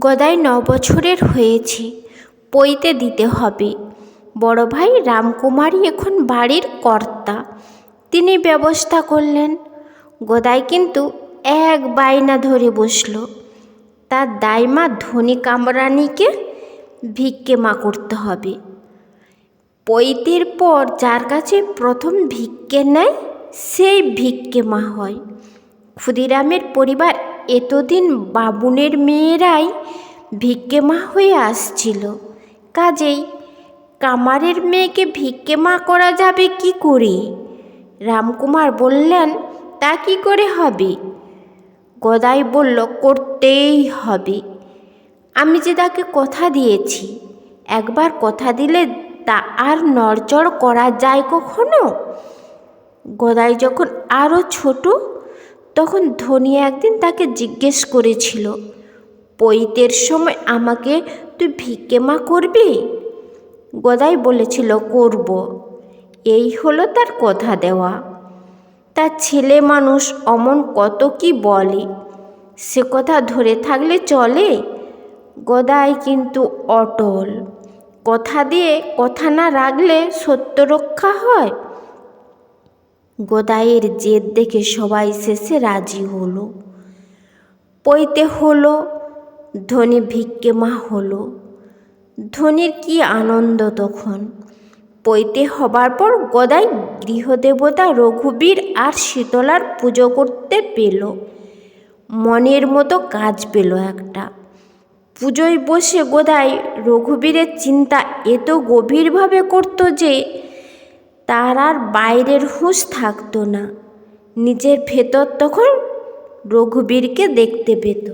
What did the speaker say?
গদাই 9 বছরের হয়েছে, পইতে দিতে হবে। বড় ভাই রামকুমারই এখন বাড়ির কর্তা, তিনি ব্যবস্থা করলেন। গদাই কিন্তু এক বায়না ধরে বসল, তার দাইমা ধনী কামরানিকে ভিক্ষে মা করতে হবে। পৈতের পর যার কাছে প্রথম ভিক্ষে নেয় সেই ভিক্ষে মা হয়। ক্ষুদিরামের পরিবার এতদিন বাবুনের মেয়েরাই ভিক্ষে মা হয়ে আসছিল, কাজেই কামারের মেয়েকে ভিক্ষে মা করা যাবে কি করে? রামকুমার বললেন, তা কি করে হবে? গদাই বলল, করতেই হবে। আমি যে তাকে কথা দিয়েছি, একবার কথা দিলে তা আর নড়চড় করা যায় কখনো? গদাই যখন আরও ছোট, তখন ধনী একদিন তাকে জিজ্ঞেস করেছিল, পৈতের সময় আমাকে তুই ভিক্ষে মা করবি? গদাই বলেছিল, করব। এই হলো তার কথা দেওয়া। তার ছেলে মানুষ অমন কত কি বলে, সে কথা ধরে থাকলে চলে? গদাই কিন্তু অটল, কথা দিয়ে কথা না রাখলে সত্য রক্ষা হয়। গদাইয়ের জেদ দেখে সবাই শেষে রাজি হলো। পৈতে হলো, ধনী ভিক্ষে মা হলো। ধনীর কি আনন্দ তখন! পৈতে হবার পর গদাই গৃহদেবতা রঘুবীর আর শীতলার পুজো করতে পেল। মনের মতো কাজ পেল একটা। পুজোয় বসে গদাই রঘুবীরের চিন্তা এত গভীরভাবে করত যে তার আর বাইরের হুঁশ থাকতো না। নিজের ভেতর তখন রঘুবীরকে দেখতে পেত।